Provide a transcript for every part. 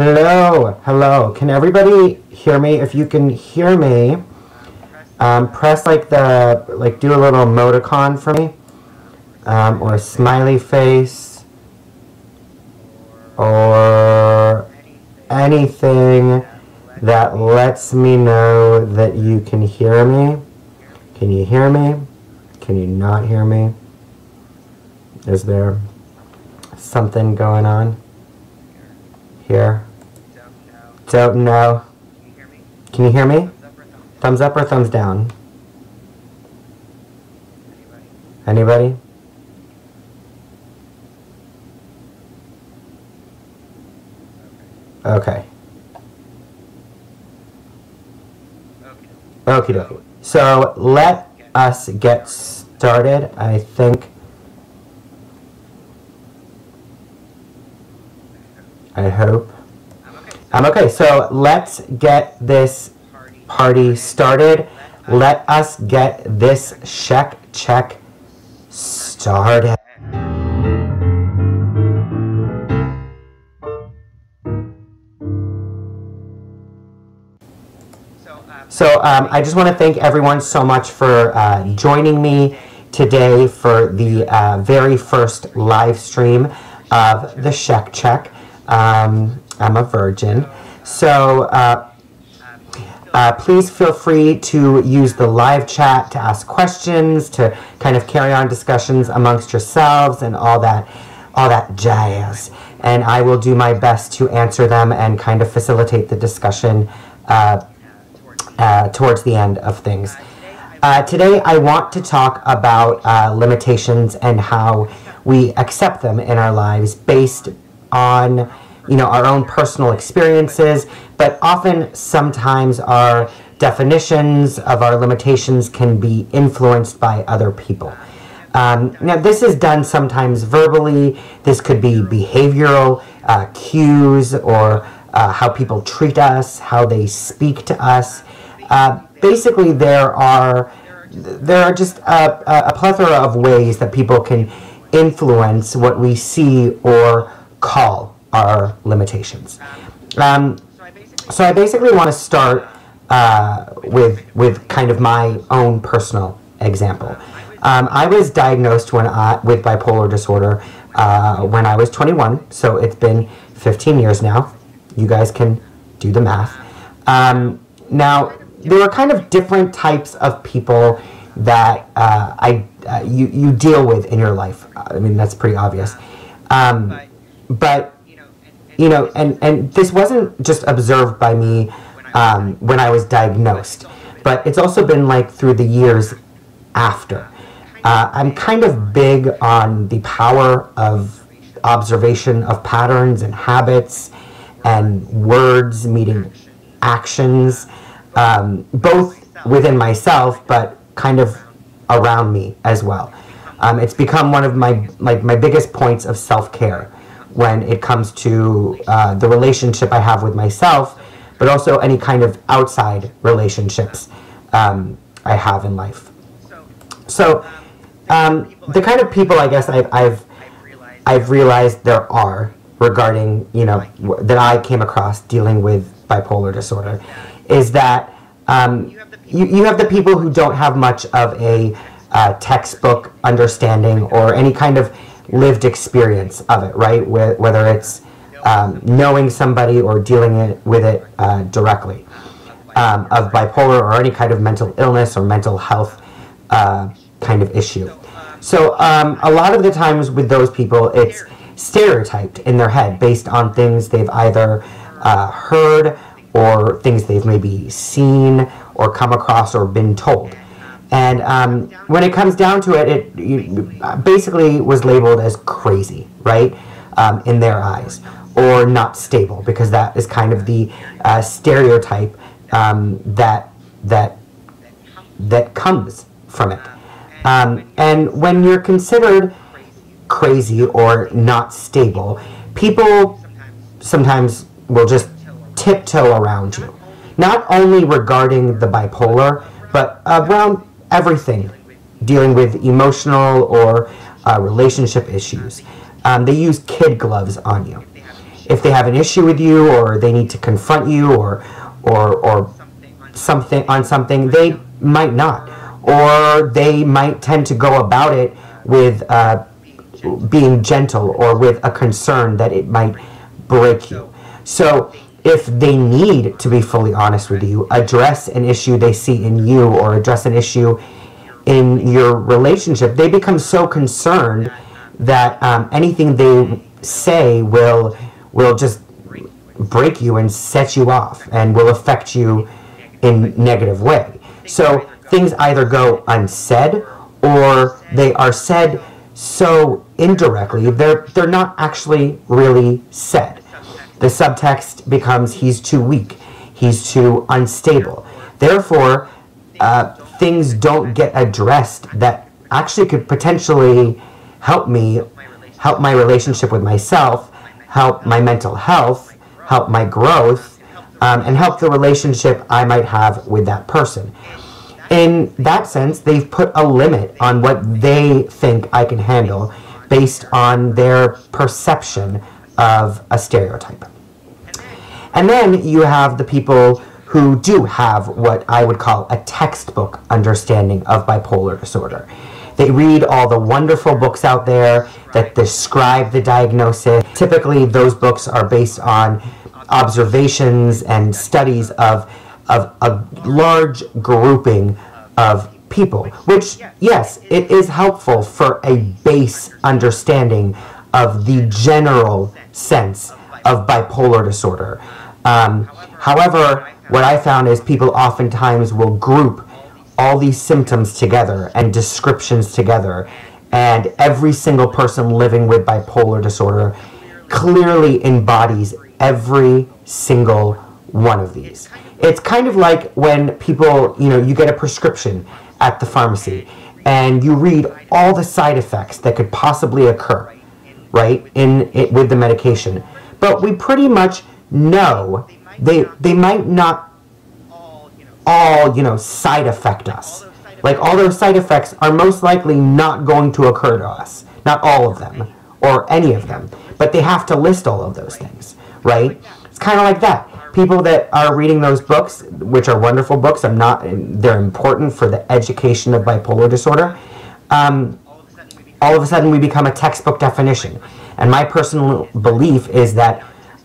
Hello, hello. Can everybody hear me? If you can hear me, press do a little emoticon for me, or a smiley face, or anything that lets me know that you can hear me. Can you hear me? Can you not hear me? Is there something going on here? Don't know. Can you hear me? Thumbs up or thumbs down? Anybody? Okay. Okie dokie. So let us get started. I think. I hope. Okay, so let's get this party started. Let us get this Shek Check started. So I just want to thank everyone so much for joining me today for the very first live stream of the Shek Check. I'm a virgin. So please feel free to use the live chat to ask questions, to kind of carry on discussions amongst yourselves and all that jazz. And I will do my best to answer them and kind of facilitate the discussion towards the end of things. Today I want to talk about limitations and how we accept them in our lives based on our own personal experiences, but often sometimes our definitions of our limitations can be influenced by other people. Now this is done sometimes verbally. This could be behavioral cues, or how people treat us, how they speak to us. Basically there are just a plethora of ways that people can influence what we see or call our limitations. So I basically want to start with kind of my own personal example. I was diagnosed with bipolar disorder when I was 21, so it's been 15 years now. You guys can do the math. Now, there are kind of different types of people that you deal with in your life. I mean, that's pretty obvious. But and this wasn't just observed by me when I was diagnosed, but it's also been like through the years after. I'm kind of big on the power of observation of patterns and habits and words meeting actions, both within myself, but kind of around me as well. It's become one of my biggest points of self-care when it comes to the relationship I have with myself, but also any kind of outside relationships I have in life. So the kind of people I guess I've realized there are regarding that I came across dealing with bipolar disorder is that you have the people who don't have much of a textbook understanding or any kind of lived experience of it, right? Whether it's knowing somebody or dealing with it directly, of bipolar or any kind of mental illness or mental health kind of issue. So a lot of the times with those people, it's stereotyped in their head based on things they've either heard or things they've maybe seen or come across or been told. And when it comes down to it, it basically was labeled as crazy, right, in their eyes, or not stable, because that is kind of the stereotype that comes from it. And when you're considered crazy or not stable, people sometimes will just tiptoe around you, not only regarding the bipolar, but around everything dealing with emotional or relationship issues. They use kid gloves on you. if they have an issue with you, or they need to confront you, or something on something, they might not, or they might tend to go about it with being gentle, or with a concern that it might break you. So if they need to be fully honest with you, address an issue they see in you, or address an issue in your relationship, they become so concerned that anything they say will just break you and set you off, and will affect you in negative way. So things either go unsaid, or they are said so indirectly they're not actually really said. The subtext becomes, he's too weak, he's too unstable. Therefore, things don't get addressed that actually could potentially help me, help my relationship with myself, help my mental health, help my growth, and help the relationship I might have with that person. In that sense, they've put a limit on what they think I can handle based on their perception of a stereotype. And then you have the people who do have what I would call a textbook understanding of bipolar disorder. They read all the wonderful books out there that describe the diagnosis. Typically, those books are based on observations and studies of a large grouping of people, which, yes, it is helpful for a base understanding of the general sense of bipolar disorder. However, what I found is people oftentimes will group all these symptoms together and descriptions together, and every single person living with bipolar disorder clearly embodies every single one of these. It's kind of like when people, you get a prescription at the pharmacy and you read all the side effects that could possibly occur, right, with the medication. But we pretty much know they might not all, side effect us. Like, all those side effects are most likely not going to occur to us. Not all of them, or any of them. But they have to list all of those things, right? It's kind of like that. People that are reading those books, which are wonderful books, they're important for the education of bipolar disorder, all of a sudden we become a textbook definition. And my personal belief is that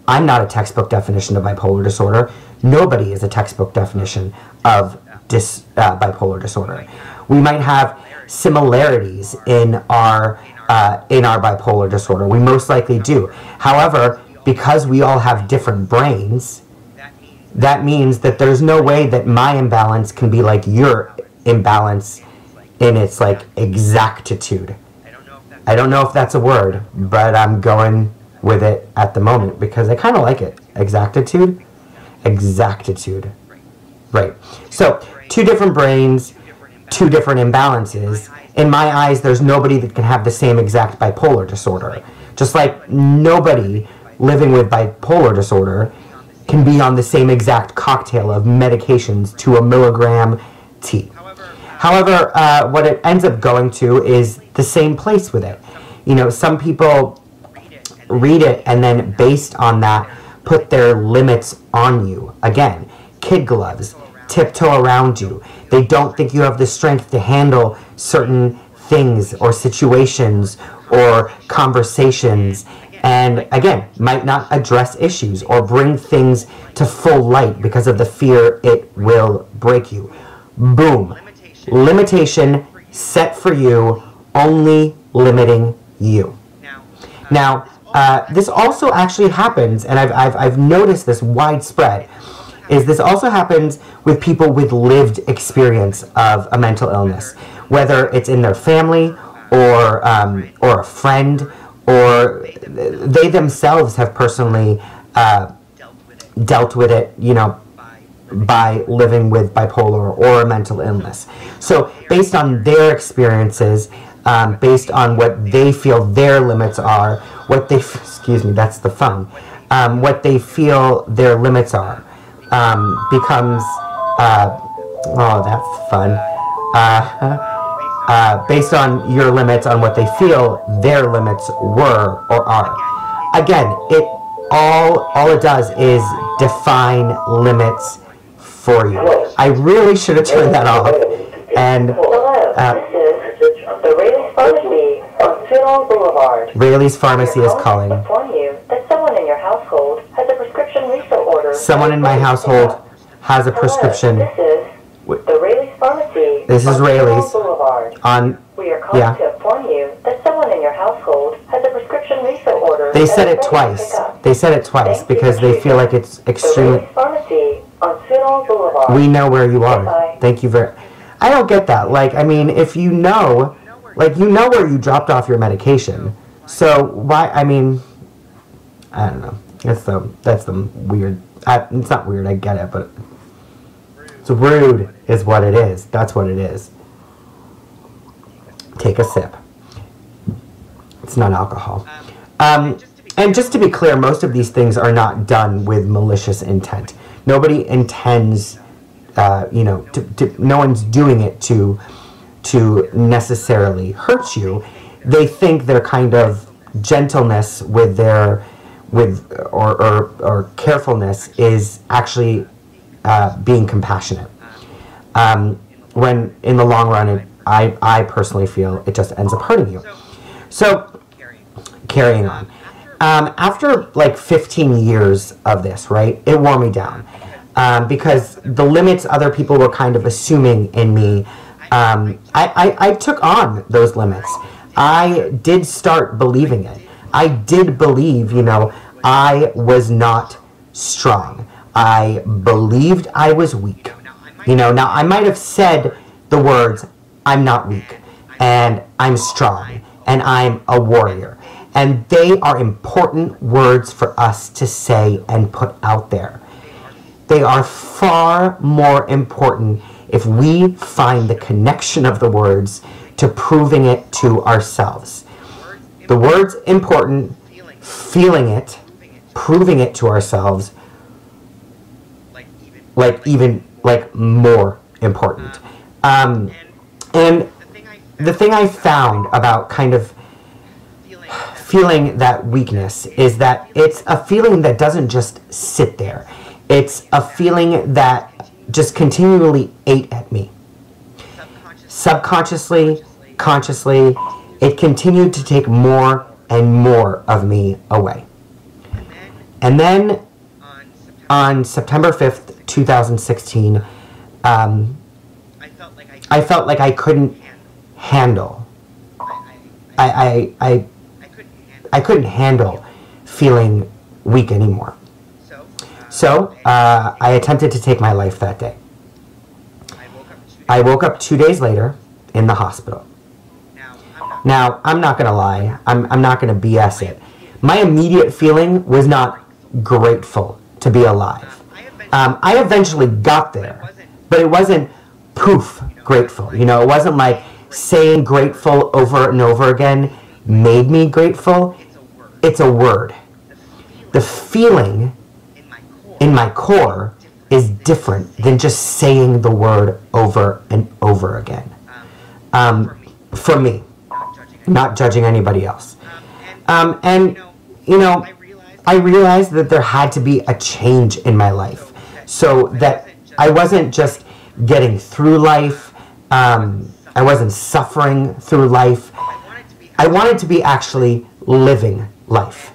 I'm not a textbook definition of bipolar disorder. Nobody is a textbook definition of bipolar disorder. We might have similarities in our bipolar disorder. We most likely do. However, because we all have different brains, that means that there's no way that my imbalance can be like your imbalance in its exactitude. I don't know if that's a word, but I'm going with it at the moment because I kind of like it. Exactitude? Exactitude. Right. So, two different brains, two different imbalances. In my eyes, there's nobody that can have the same exact bipolar disorder. Just like nobody living with bipolar disorder can be on the same exact cocktail of medications to a milligram T. However, what it ends up going to is the same place with it. Some people read it and then based on that put their limits on you. Again, kid gloves, tiptoe around you. They don't think you have the strength to handle certain things or situations or conversations, and again, might not address issues or bring things to full light because of the fear it will break you. Boom. Limitation set for you, only limiting you. Now, this also actually happens, and I've noticed this widespread, is this also happens with people with lived experience of a mental illness, whether it's in their family or a friend, or they themselves have personally dealt with it, by living with bipolar or a mental illness. So based on their experiences, based on what they feel their limits are, what they, that's the phone, what they feel their limits are, becomes, oh, that's fun, based on your limits on what they feel their limits were or are. Again, all it does is define limits for you. I really should have turned that off. And This is the Rayleigh's Pharmacy on Funeral Boulevard. Rayleigh's Pharmacy is calling. Inform you that someone in your household has a prescription refill order. Someone in my household has a prescription. This is the Rayleigh's Pharmacy. This is Rayleigh's Boulevard. We are calling to inform you that someone in your household has a prescription refill order. They said it twice. They said it twice because they feel like it's extremely. Rayleigh's Pharmacy on Funeral Boulevard. We know where you are. Thank you very. I don't get that. Like, I mean, if you know, like, you know where you dropped off your medication. So why? I mean, I don't know. That's the weird. It's not weird. I get it, but it's rude, is what it is. That's what it is. Take a sip. It's not alcohol. And just to be clear, most of these things are not done with malicious intent. Nobody intends, no one's doing it to necessarily hurt you. They think their kind of gentleness with their or carefulness is actually being compassionate. When in the long run, I personally feel it just ends up hurting you. So, carrying on. After like 15 years of this, right, it wore me down. Because the limits other people were kind of assuming in me, I took on those limits. I did start believing it. I did believe, I was not strong. I believed I was weak. Now I might have said the words, I'm not weak, and I'm strong, and I'm a warrior. And they are important words for us to say and put out there. They are far more important if we find the connection of the words to proving it to ourselves. The words important, feeling it, proving it to ourselves, like more important. And the thing I found about kind of feeling that weakness is that it's a feeling that doesn't just sit there. It's a feeling that just continually ate at me. Subconsciously, consciously, it continued to take more and more of me away. And then on September 5th, 2016, I felt like I couldn't handle. I couldn't handle feeling weak anymore. So I attempted to take my life that day. I woke up 2 days later in the hospital. Now, I'm not going to lie. I'm not going to BS it. My immediate feeling was not grateful to be alive. I eventually got there, but it wasn't poof grateful. It wasn't like saying grateful over and over again made me grateful. It's a word. The feeling in my core is different than just saying the word over and over again. For me, not judging anybody else. I realized that there had to be a change in my life so that I wasn't just getting through life. I wasn't suffering through life. I wanted to be actually living life.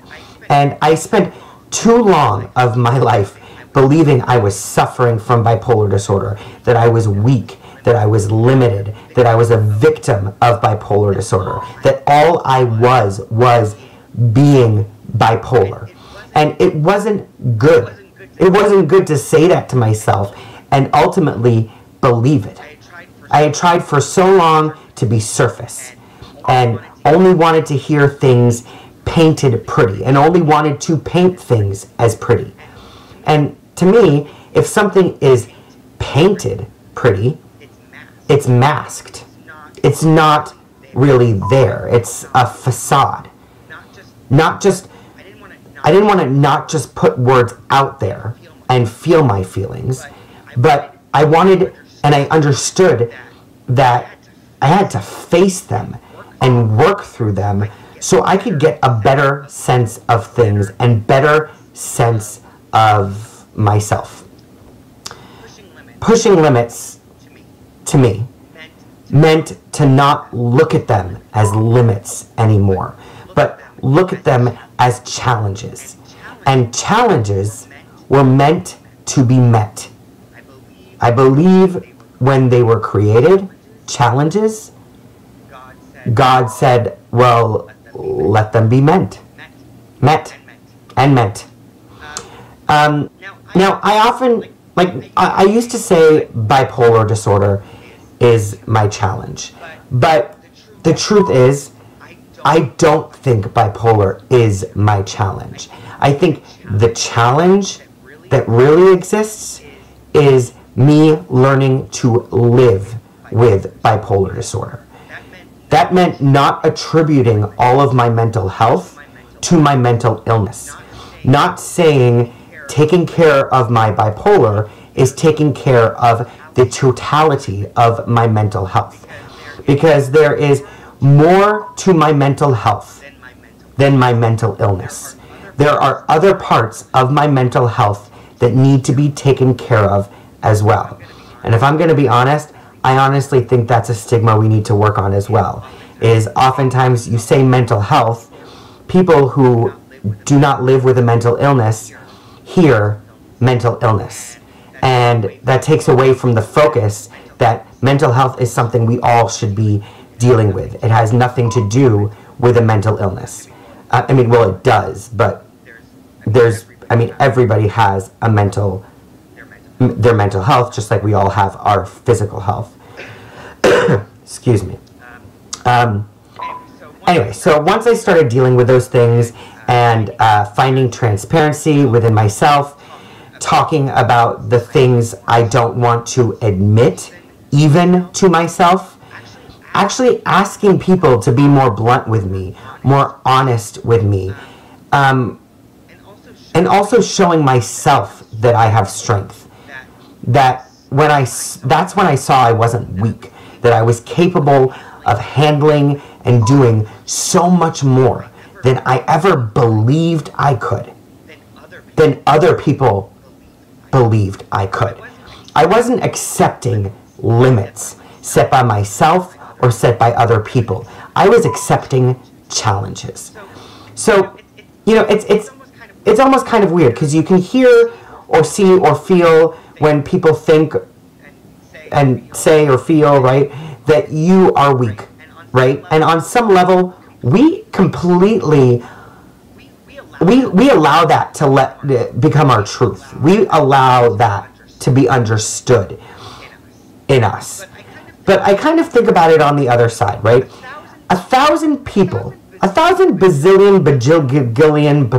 And I spent too long of my life believing I was suffering from bipolar disorder, that I was weak, that I was limited, that I was a victim of bipolar disorder, that all I was being bipolar. And it wasn't good. It wasn't good to say that to myself and ultimately believe it. I had tried for so long to be surface and only wanted to hear things painted pretty and only wanted to paint things as pretty. And to me, if something is painted pretty, it's masked. It's not really there. It's a facade. I didn't want to not just put words out there and feel my feelings, but I wanted and I understood that I had to face them and work through them so I could get a better sense of things and better sense of myself. Pushing limits, to me, meant to not look at them as limits anymore, but look at them as challenges. And challenges were meant to be met. I believe when they were created, challenges, God said, well, let them be met. Met. And met. Now, I often, I used to say bipolar disorder is my challenge. But the truth is, I don't think bipolar is my challenge. I think the challenge that really exists is me learning to live with bipolar disorder. That meant not attributing all of my mental health to my mental illness. Not saying taking care of my bipolar is taking care of the totality of my mental health. Because there is more to my mental health than my mental illness. There are other parts of my mental health that need to be taken care of as well. And if I'm going to be honest, I honestly think that's a stigma we need to work on as well. Is oftentimes you say mental health, people who do not live with a mental illness hear mental illness. And that takes away from the focus that mental health is something we all should be dealing with. It has nothing to do with a mental illness. I mean, well, it does, but everybody has their mental health, just like we all have our physical health. Excuse me. Anyway, so once I started dealing with those things and finding transparency within myself, talking about the things I don't want to admit, even to myself, actually asking people to be more blunt with me, more honest with me, and also showing myself that I have strength. That's when I saw I wasn't weak, that I was capable of handling and doing so much more than I ever believed I could, than other people believed I could. I wasn't accepting limits set by myself or set by other people. I was accepting challenges. So, it's almost kind of weird because you can hear or see or feel when people think and say or feel, right, that you are weak, right? And on some level, we completely, we allow that to become our truth. We allow that to be understood in us. But I kind of think about it on the other side, right? 1,000 people, 1,000 bazillion, bajillion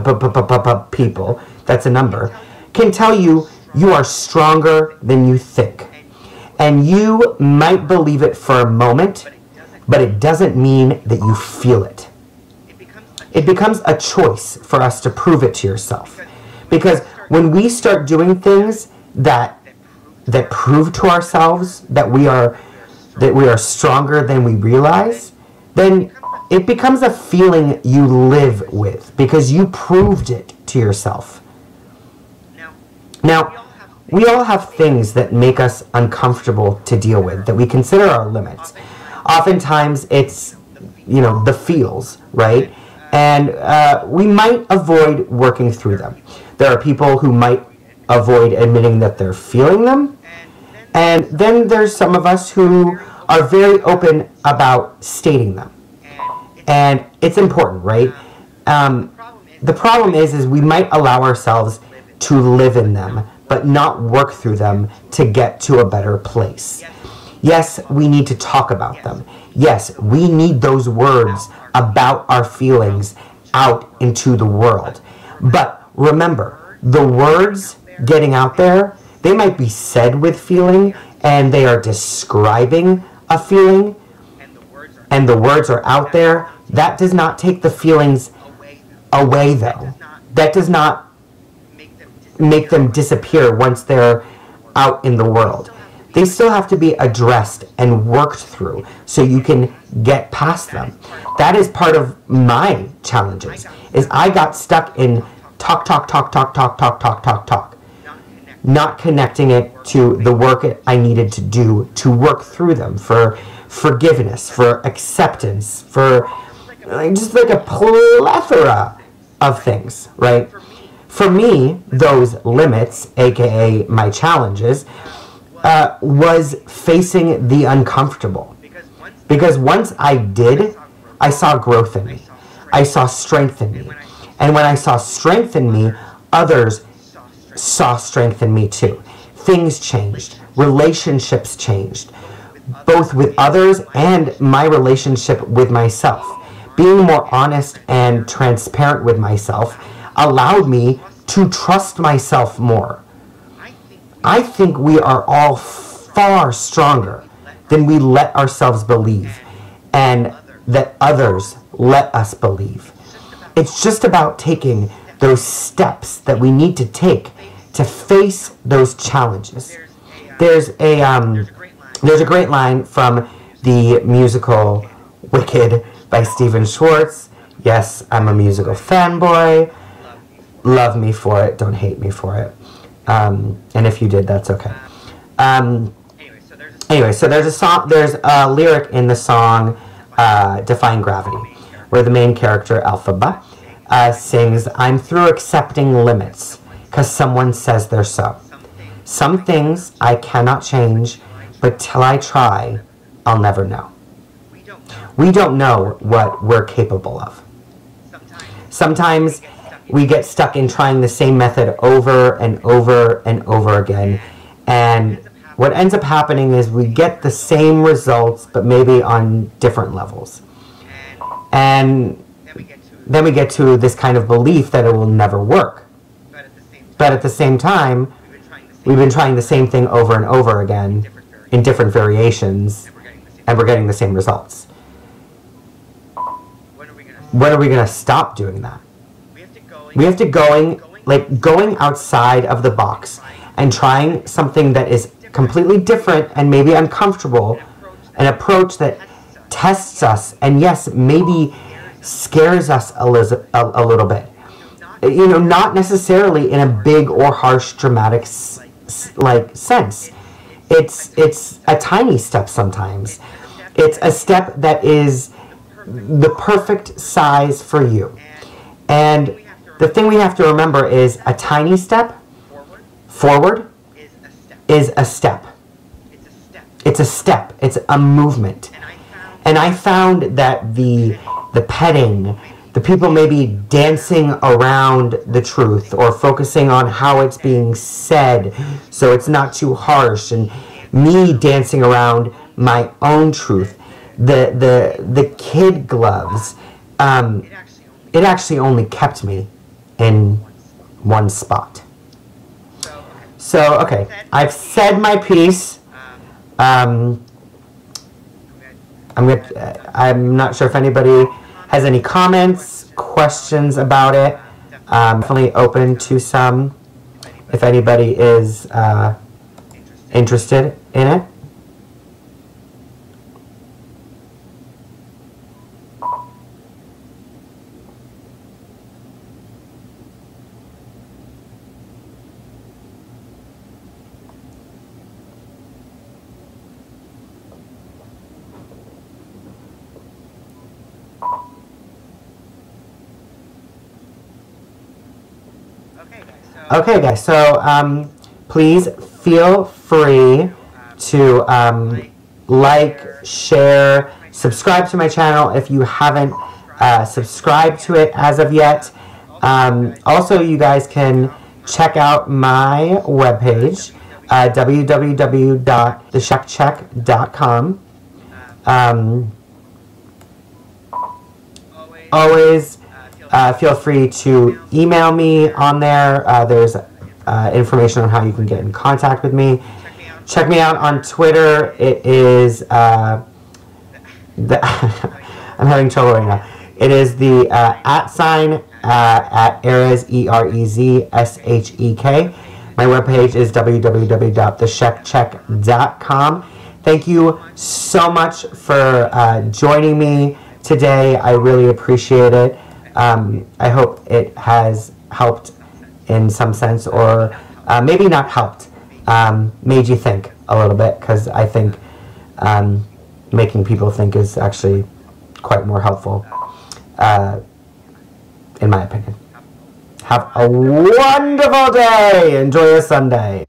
people, that's a number, can tell you you are stronger than you think. And you might believe it for a moment, but it doesn't mean that you feel it. It becomes a choice for us to prove it to yourself. Because when we start doing things that prove to ourselves that we are stronger than we realize, then it becomes a feeling you live with because you proved it to yourself. Now, we all have things that make us uncomfortable to deal with, that we consider our limits. Oftentimes, it's, the feels, right? And we might avoid working through them. There are people who might avoid admitting that they're feeling them. And then there's some of us who are very open about stating them. And it's important, right? The problem is we might allow ourselves to live in them, but not work through them to get to a better place. Yes, we need to talk about them. Yes, we need those words about our feelings out into the world. But remember, the words getting out there, they might be said with feeling, and they are describing a feeling, and the words are out there. That does not take the feelings away, though. That does not make them disappear once they're out in the world. They still have to be addressed and worked through so you can get past them. That is part of my challenges, is I got stuck in talk, not connecting it to the work I needed to do to work through them, for forgiveness, for acceptance, for just like a plethora of things, right? For me, those limits, aka my challenges, was facing the uncomfortable. Because once I did, I saw growth in me. I saw strength in me. And when I saw strength in me, others saw strength in me too. Things changed. Relationships changed. Both with others and my relationship with myself. Being more honest and transparent with myself allowed me to trust myself more. I think we are all far stronger than we let ourselves believe, and that others let us believe. It's just about taking those steps that we need to take to face those challenges. There's a great line from the musical Wicked by Stephen Schwartz. Yes, I'm a musical fanboy. Love me for it, don't hate me for it. And if you did, that's okay. Anyway, so there's a lyric in the song Defying Gravity, where the main character, Alphaba, sings, "I'm through accepting limits, 'cause someone says they're so. Some things I cannot change, but till I try, I'll never know." We don't know what we're capable of. Sometimes we get stuck in trying the same method over and over and over again, and what ends up happening is we get the same results, but maybe on different levels. And then we get to this kind of belief that it will never work. But at the same time, we've been trying the same thing over and over again in different variations, and we're getting the same results. When are we going to stop doing that? We have to going outside of the box and trying something that is completely different and maybe uncomfortable, an approach that tests us and yes, maybe scares us a little bit. You know, not necessarily in a big or harsh, dramatic sense. It's a tiny step sometimes. It's a step that is the perfect size for you. And the thing we have to remember is a tiny step forward is a step. It's a step. It's a movement. And I found that the petting, the people maybe dancing around the truth or focusing on how it's being said so it's not too harsh, and me dancing around my own truth, the kid gloves, it actually only kept me in one spot. So, okay, I've said my piece. I'm not sure if anybody has any comments, questions about it. Definitely open to some if anybody is interested in it. Okay, guys, so please feel free to like, share, subscribe to my channel if you haven't subscribed to it as of yet. Also, you guys can check out my webpage, www.theshekcheck.com. Always feel free to email me on there. There's information on how you can get in contact with me. Check me out on Twitter. It is I'm having trouble right now. It is the @ at Erez, EREZSHEK. My webpage is www.theshekcheck.com. Thank you so much for joining me today. I really appreciate it. I hope it has helped in some sense, or maybe not helped, made you think a little bit, because I think making people think is actually quite more helpful, in my opinion. Have a wonderful day. Enjoy your Sunday.